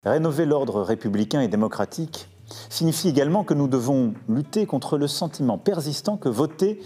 Rénover l'ordre républicain et démocratique signifie également que nous devons lutter contre le sentiment persistant que voter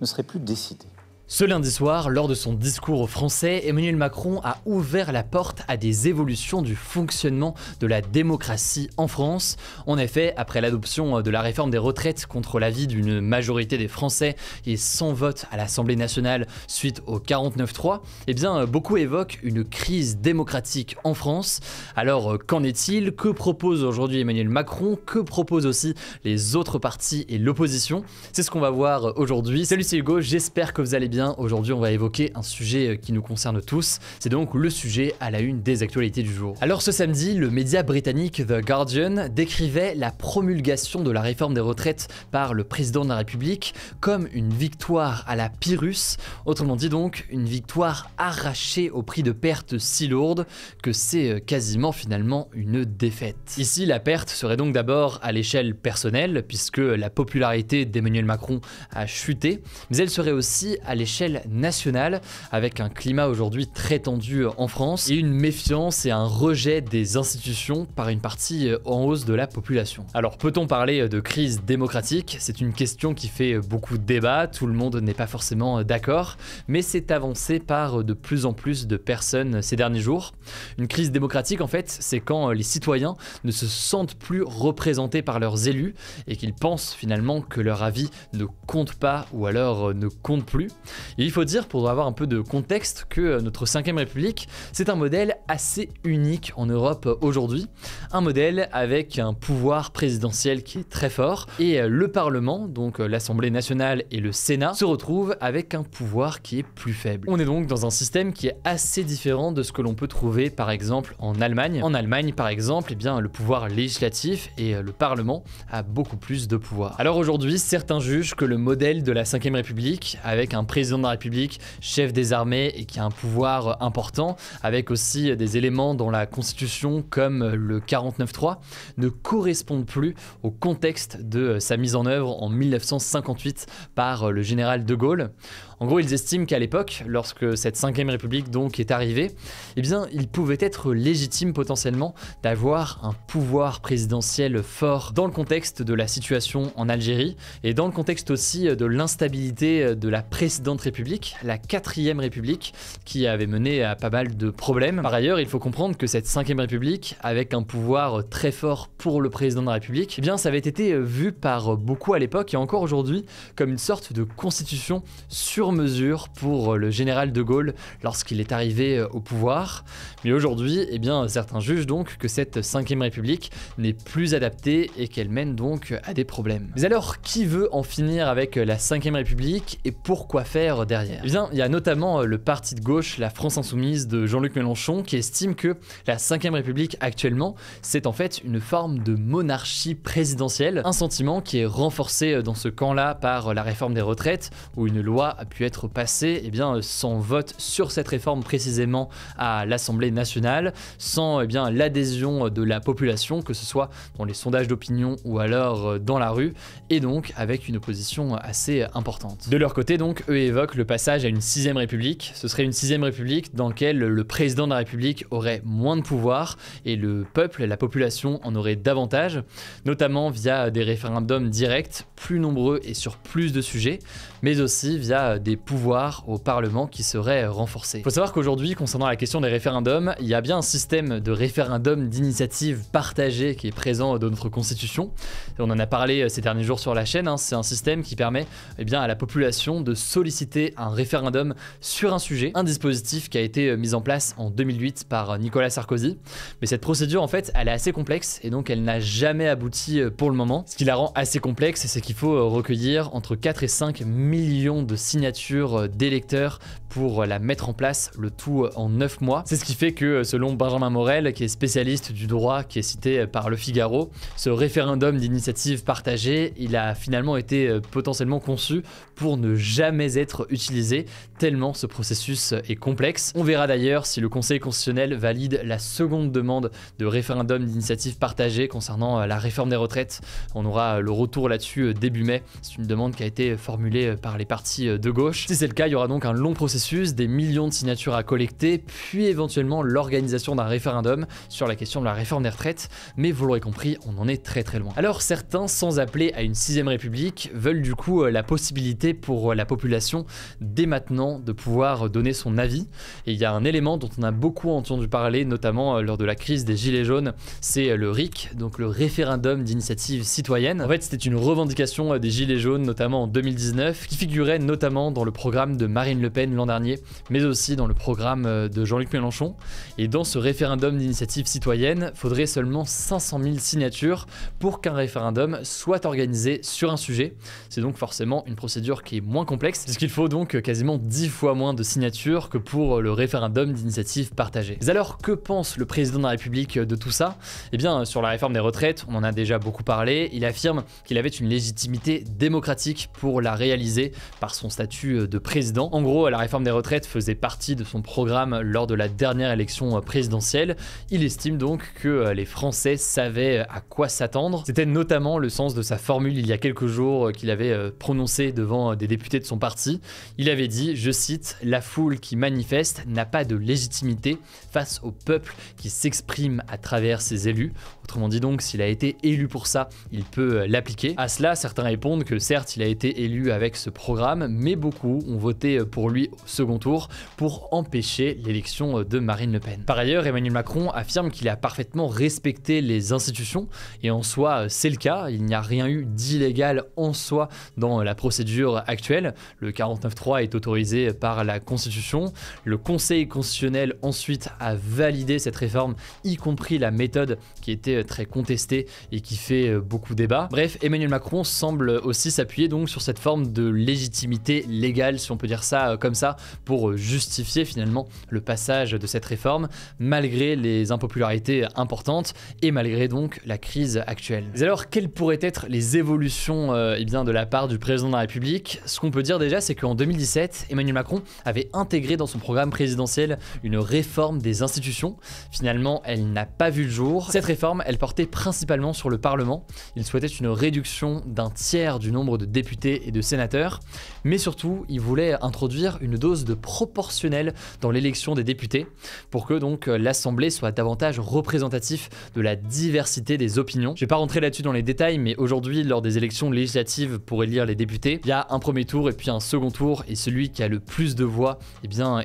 ne serait plus décidé. Ce lundi soir, lors de son discours aux Français, Emmanuel Macron a ouvert la porte à des évolutions du fonctionnement de la démocratie en France. En effet, après l'adoption de la réforme des retraites contre l'avis d'une majorité des Français et sans vote à l'Assemblée nationale suite au 49.3, eh bien, beaucoup évoquent une crise démocratique en France. Alors, qu'en est-il? Que propose aujourd'hui Emmanuel Macron? Que proposent aussi les autres partis et l'opposition? C'est ce qu'on va voir aujourd'hui. Salut, c'est Hugo, j'espère que vous allez bien. Aujourd'hui, on va évoquer un sujet qui nous concerne tous, c'est donc le sujet à la une des actualités du jour. Alors ce samedi, le média britannique The Guardian décrivait la promulgation de la réforme des retraites par le président de la République comme une victoire à la Pyrrhus, autrement dit donc une victoire arrachée au prix de pertes si lourdes que c'est quasiment finalement une défaite. Ici, la perte serait donc d'abord à l'échelle personnelle, puisque la popularité d'Emmanuel Macron a chuté, mais elle serait aussi à l'échelle nationale, avec un climat aujourd'hui très tendu en France et une méfiance et un rejet des institutions par une partie en hausse de la population. Alors peut-on parler de crise démocratique? C'est une question qui fait beaucoup de débats, tout le monde n'est pas forcément d'accord, mais c'est avancé par de plus en plus de personnes ces derniers jours. Une crise démocratique en fait, c'est quand les citoyens ne se sentent plus représentés par leurs élus et qu'ils pensent finalement que leur avis ne compte pas ou alors ne compte plus. Et il faut dire, pour avoir un peu de contexte, que notre 5ème République, c'est un modèle assez unique en Europe aujourd'hui. Un modèle avec un pouvoir présidentiel qui est très fort et le Parlement, donc l'Assemblée nationale et le Sénat, se retrouvent avec un pouvoir qui est plus faible. On est donc dans un système qui est assez différent de ce que l'on peut trouver par exemple en Allemagne. En Allemagne par exemple, eh bien, le pouvoir législatif et le Parlement a beaucoup plus de pouvoir. Alors aujourd'hui, certains jugent que le modèle de la 5ème République, avec un président de la République, chef des armées et qui a un pouvoir important, avec aussi des éléments dans la Constitution comme le 49.3, ne correspondent plus au contexte de sa mise en œuvre en 1958 par le général de Gaulle. En gros, ils estiment qu'à l'époque, lorsque cette 5ème République donc est arrivée, eh bien, il pouvait être légitime potentiellement d'avoir un pouvoir présidentiel fort dans le contexte de la situation en Algérie et dans le contexte aussi de l'instabilité de la précédente République, la 4ème République, qui avait mené à pas mal de problèmes. Par ailleurs, il faut comprendre que cette 5ème République, avec un pouvoir très fort pour le président de la République, eh bien, ça avait été vu par beaucoup à l'époque et encore aujourd'hui comme une sorte de constitution sur mesure pour le général de Gaulle lorsqu'il est arrivé au pouvoir. Mais aujourd'hui, eh bien, certains jugent donc que cette 5ème République n'est plus adaptée et qu'elle mène donc à des problèmes. Mais alors, qui veut en finir avec la 5ème République et pourquoi faire derrière? Eh bien, il y a notamment le parti de gauche, la France Insoumise de Jean-Luc Mélenchon, qui estime que la 5ème République actuellement, c'est en fait une forme de monarchie présidentielle, un sentiment qui est renforcé dans ce camp-là par la réforme des retraites, où une loi a pu être passée eh bien, sans vote sur cette réforme précisément à l'Assemblée nationale, sans eh bien, l'adhésion de la population, que ce soit dans les sondages d'opinion ou alors dans la rue, et donc avec une opposition assez importante. De leur côté donc, eux évoquent le passage à une 6ème République. Ce serait une 6ème République dans laquelle le président de la République aurait moins de pouvoir et le peuple, la population en aurait davantage, notamment via des référendums directs, plus nombreux et sur plus de sujets, mais aussi via des pouvoirs au Parlement qui seraient renforcés. Il faut savoir qu'aujourd'hui, concernant la question des référendums, il y a bien un système de référendum d'initiative partagée qui est présent dans notre Constitution. Et on en a parlé ces derniers jours sur la chaîne, hein. C'est un système qui permet eh bien, à la population de solliciter un référendum sur un sujet, un dispositif qui a été mis en place en 2008 par Nicolas Sarkozy. Mais cette procédure, en fait, elle est assez complexe et donc elle n'a jamais abouti pour le moment. Ce qui la rend assez complexe, c'est qu'il faut recueillir entre 4 et 5 millions de signatures d'électeurs pour la mettre en place, le tout en 9 mois. C'est ce qui fait que, selon Benjamin Morel, qui est spécialiste du droit, qui est cité par Le Figaro, ce référendum d'initiative partagée, il a finalement été potentiellement conçu pour ne jamais être utilisé, tellement ce processus est complexe. On verra d'ailleurs si le Conseil constitutionnel valide la seconde demande de référendum d'initiative partagée concernant la réforme des retraites. On aura le retour là-dessus début mai. C'est une demande qui a été formulée par les partis de gauche. gauche. Si c'est le cas, il y aura donc un long processus, des millions de signatures à collecter, puis éventuellement l'organisation d'un référendum sur la question de la réforme des retraites, mais vous l'aurez compris, on en est très loin. Alors certains, sans appeler à une 6ème République, veulent du coup la possibilité pour la population dès maintenant de pouvoir donner son avis. Et il y a un élément dont on a beaucoup entendu parler, notamment lors de la crise des Gilets jaunes, c'est le RIC, donc le référendum d'initiative citoyenne. En fait, c'était une revendication des Gilets jaunes, notamment en 2019, qui figurait notamment dans le programme de Marine Le Pen l'an dernier, mais aussi dans le programme de Jean-Luc Mélenchon. Et dans ce référendum d'initiative citoyenne, il faudrait seulement 500 000 signatures pour qu'un référendum soit organisé sur un sujet. C'est donc forcément une procédure qui est moins complexe, puisqu'il faut donc quasiment 10 fois moins de signatures que pour le référendum d'initiative partagée. Mais alors, que pense le président de la République de tout ça? Eh bien, sur la réforme des retraites, on en a déjà beaucoup parlé. Il affirme qu'il avait une légitimité démocratique pour la réaliser par son statut de président. En gros, la réforme des retraites faisait partie de son programme lors de la dernière élection présidentielle. Il estime donc que les Français savaient à quoi s'attendre. C'était notamment le sens de sa formule il y a quelques jours qu'il avait prononcée devant des députés de son parti. Il avait dit, je cite, « La foule qui manifeste n'a pas de légitimité face au peuple qui s'exprime à travers ses élus ». Autrement dit donc, s'il a été élu pour ça, il peut l'appliquer. À cela, certains répondent que certes, il a été élu avec ce programme, mais beaucoup ont voté pour lui au second tour pour empêcher l'élection de Marine Le Pen. Par ailleurs, Emmanuel Macron affirme qu'il a parfaitement respecté les institutions, et en soi, c'est le cas. Il n'y a rien eu d'illégal en soi dans la procédure actuelle. Le 49.3 est autorisé par la Constitution. Le Conseil constitutionnel ensuite a validé cette réforme, y compris la méthode qui était très contestée et qui fait beaucoup débat. Bref, Emmanuel Macron semble aussi s'appuyer donc sur cette forme de légitimité légale, si on peut dire ça comme ça, pour justifier finalement le passage de cette réforme, malgré les impopularités importantes et malgré donc la crise actuelle. Mais alors, quelles pourraient être les évolutions de la part du président de la République? Ce qu'on peut dire déjà, c'est qu'en 2017, Emmanuel Macron avait intégré dans son programme présidentiel une réforme des institutions. Finalement, elle n'a pas vu le jour. Cette réforme, elle portait principalement sur le Parlement. Il souhaitait une réduction d'un tiers du nombre de députés et de sénateurs, mais surtout, il voulait introduire une dose de proportionnel dans l'élection des députés pour que donc l'Assemblée soit davantage représentative de la diversité des opinions. Je vais pas rentrer là-dessus dans les détails, mais aujourd'hui, lors des élections législatives pour élire les députés, il y a un premier tour et puis un second tour, et celui qui a le plus de voix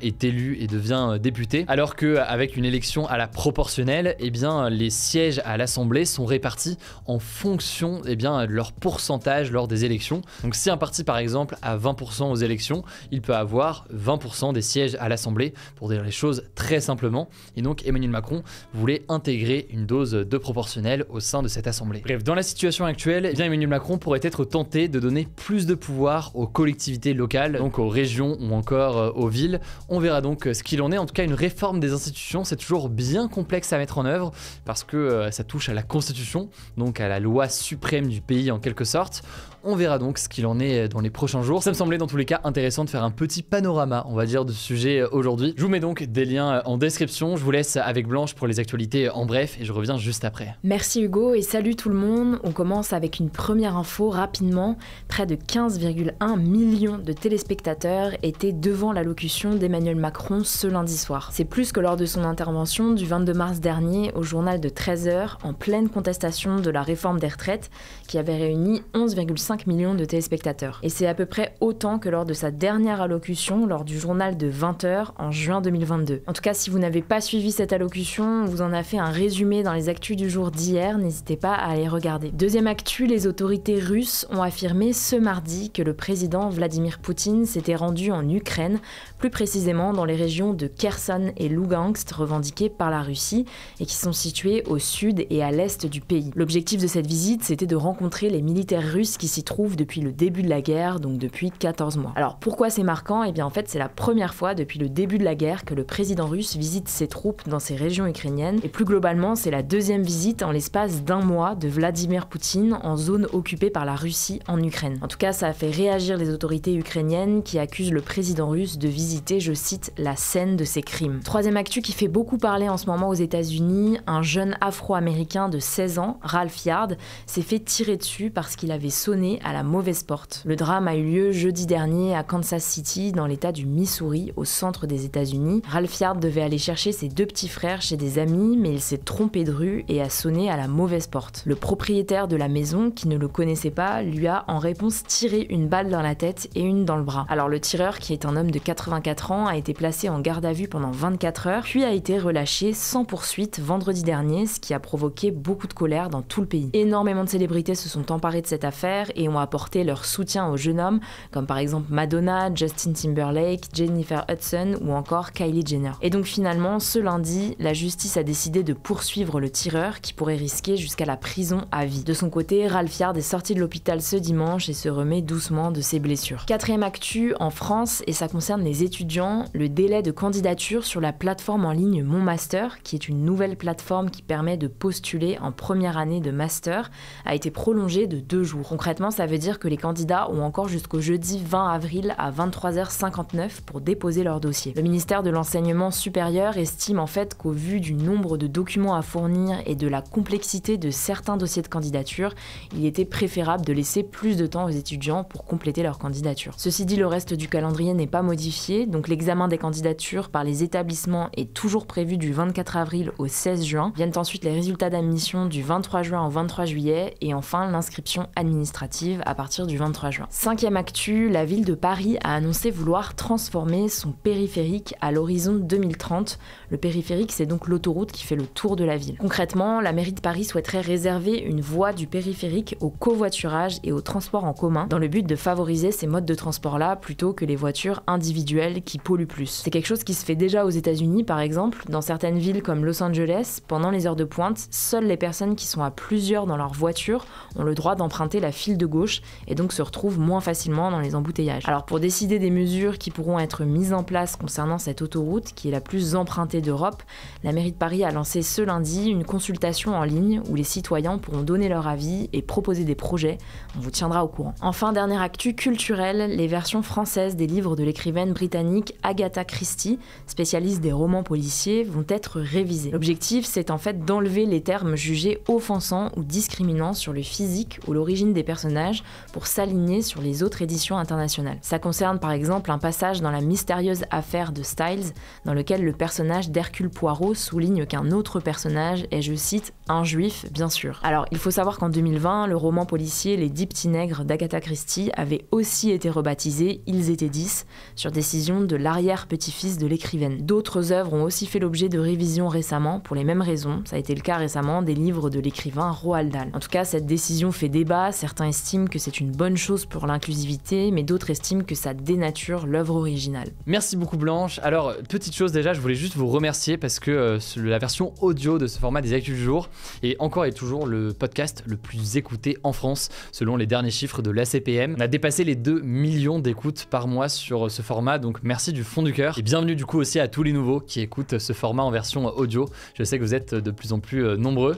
est élu et devient député, alors qu'avec une élection à la proportionnelle, les sièges à l'Assemblée sont répartis en fonction de leur pourcentage lors des élections. Donc si un parti par exemple a 20% aux élections, il peut avoir 20% des sièges à l'Assemblée, pour dire les choses très simplement. Et donc Emmanuel Macron voulait intégrer une dose de proportionnel au sein de cette Assemblée. Bref, dans la situation actuelle, Emmanuel Macron pourrait être tenté de donner plus de pouvoir aux collectivités locales, donc aux régions ou encore aux villes. On verra donc ce qu'il en est. En tout cas, une réforme des institutions, c'est toujours bien complexe à mettre en œuvre parce que ça touche à la Constitution, donc à la loi suprême du pays en quelque sorte. On verra donc ce qu'il en est dans les prochains jours. Ça me semblait dans tous les cas intéressant de faire un petit panorama, on va dire, de ce sujet aujourd'hui. Je vous mets donc des liens en description. Je vous laisse avec Blanche pour les actualités en bref et je reviens juste après. Merci Hugo et salut tout le monde. On commence avec une première info rapidement. Près de 15,1 millions de téléspectateurs étaient devant l'allocution d'Emmanuel Macron ce lundi soir. C'est plus que lors de son intervention du 22 mars dernier au journal de 13h en pleine contestation de la réforme des retraites qui avait réuni 11,5 millions de téléspectateurs. Et c'est à peu près autant que lors de sa dernière allocution lors du journal de 20h en juin 2022. En tout cas, si vous n'avez pas suivi cette allocution, on vous en a fait un résumé dans les actus du jour d'hier, n'hésitez pas à les regarder. Deuxième actu, les autorités russes ont affirmé ce mardi que le président Vladimir Poutine s'était rendu en Ukraine, plus précisément dans les régions de Kherson et Lugansk revendiquées par la Russie et qui sont situées au sud et à l'est du pays. L'objectif de cette visite, c'était de rencontrer les militaires russes qui s'y trouvent depuis le début de la guerre, donc depuis 14 mois. Alors pourquoi c'est marquant? Eh bien en fait c'est la première fois depuis le début de la guerre que le président russe visite ses troupes dans ces régions ukrainiennes, et plus globalement c'est la deuxième visite en l'espace d'un mois de Vladimir Poutine en zone occupée par la Russie en Ukraine. En tout cas ça a fait réagir les autorités ukrainiennes qui accusent le président russe de visiter, je cite, la scène de ses crimes. Troisième actu qui fait beaucoup parler en ce moment aux États-Unis, un jeune afro-américain de 16 ans, Ralph Yard, s'est fait tirer dessus parce qu'il avait sonné à la mauvaise porte. Le drame a eu lieu jeudi dernier dernier à Kansas City, dans l'état du Missouri, au centre des États-Unis. Ralph Yard devait aller chercher ses 2 petits frères chez des amis, mais il s'est trompé de rue et a sonné à la mauvaise porte. Le propriétaire de la maison, qui ne le connaissait pas, lui a en réponse tiré une balle dans la tête et une dans le bras. Alors le tireur, qui est un homme de 84 ans, a été placé en garde à vue pendant 24 heures, puis a été relâché sans poursuite vendredi dernier, ce qui a provoqué beaucoup de colère dans tout le pays. Énormément de célébrités se sont emparées de cette affaire et ont apporté leur soutien au jeune homme, comme par exemple Madonna, Justin Timberlake, Jennifer Hudson ou encore Kylie Jenner. Et donc finalement, ce lundi, la justice a décidé de poursuivre le tireur qui pourrait risquer jusqu'à la prison à vie. De son côté, Ralph Yard est sorti de l'hôpital ce dimanche et se remet doucement de ses blessures. 4e actu en France, et ça concerne les étudiants, le délai de candidature sur la plateforme en ligne Mon Master, qui est une nouvelle plateforme qui permet de postuler en première année de master, a été prolongé de 2 jours. Concrètement, ça veut dire que les candidats ont encore jusqu'au jeudi 20 avril à 23h59 pour déposer leur dossier. Le ministère de l'Enseignement supérieur estime en fait qu'au vu du nombre de documents à fournir et de la complexité de certains dossiers de candidature, il était préférable de laisser plus de temps aux étudiants pour compléter leur candidature. Ceci dit, le reste du calendrier n'est pas modifié, donc l'examen des candidatures par les établissements est toujours prévu du 24 avril au 16 juin. Viennent ensuite les résultats d'admission du 23 juin au 23 juillet et enfin l'inscription administrative à partir du 23 juin. 5e actu, la ville de Paris a annoncé vouloir transformer son périphérique à l'horizon 2030. Le périphérique, c'est donc l'autoroute qui fait le tour de la ville. Concrètement, la mairie de Paris souhaiterait réserver une voie du périphérique au covoiturage et au transport en commun dans le but de favoriser ces modes de transport-là plutôt que les voitures individuelles qui polluent plus. C'est quelque chose qui se fait déjà aux États-Unis par exemple. Dans certaines villes comme Los Angeles, pendant les heures de pointe, seules les personnes qui sont à plusieurs dans leur voiture ont le droit d'emprunter la file de gauche et donc se retrouvent moins facilement dans les embouteillages. Alors pour décider des mesures qui pourront être mises en place concernant cette autoroute qui est la plus empruntée d'Europe, la mairie de Paris a lancé ce lundi une consultation en ligne où les citoyens pourront donner leur avis et proposer des projets. On vous tiendra au courant. Enfin, dernière actu culturelle, les versions françaises des livres de l'écrivaine britannique Agatha Christie, spécialiste des romans policiers, vont être révisées. L'objectif, c'est en fait d'enlever les termes jugés offensants ou discriminants sur le physique ou l'origine des personnages pour s'aligner sur les autres éditions internationales. Ça concerne par exemple un passage dans la mystérieuse affaire de Styles, dans lequel le personnage d'Hercule Poirot souligne qu'un autre personnage est, je cite, un juif, bien sûr. Alors, il faut savoir qu'en 2020, le roman policier Les 10 petits nègres d'Agatha Christie avait aussi été rebaptisé Ils étaient 10, sur décision de l'arrière-petit-fils de l'écrivaine. D'autres œuvres ont aussi fait l'objet de révisions récemment, pour les mêmes raisons. Ça a été le cas récemment des livres de l'écrivain Roald Dahl. En tout cas, cette décision fait débat. Certains estiment que c'est une bonne chose pour l'inclusivité, mais d'autres estiment que ça dénature l'œuvre originale. Merci beaucoup Blanche. Alors, petite chose déjà, je voulais juste vous remercier parce que la version audio de ce format des Actus du jour est encore et toujours le podcast le plus écouté en France, selon les derniers chiffres de l'ACPM. On a dépassé les 2 millions d'écoutes par mois sur ce format, donc merci du fond du cœur. Et bienvenue du coup aussi à tous les nouveaux qui écoutent ce format en version audio. Je sais que vous êtes de plus en plus nombreux.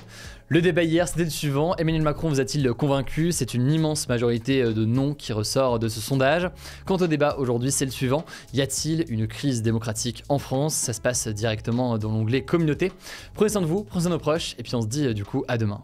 Le débat hier, c'était le suivant. Emmanuel Macron vous a-t-il convaincu? C'est une immense majorité de non qui ressort de ce sondage. Quant au débat aujourd'hui, c'est le suivant. Y a-t-il une crise démocratique en France? Ça se passe directement dans l'onglet communauté. Prenez soin de vous, prenez soin de nos proches, et puis on se dit du coup à demain.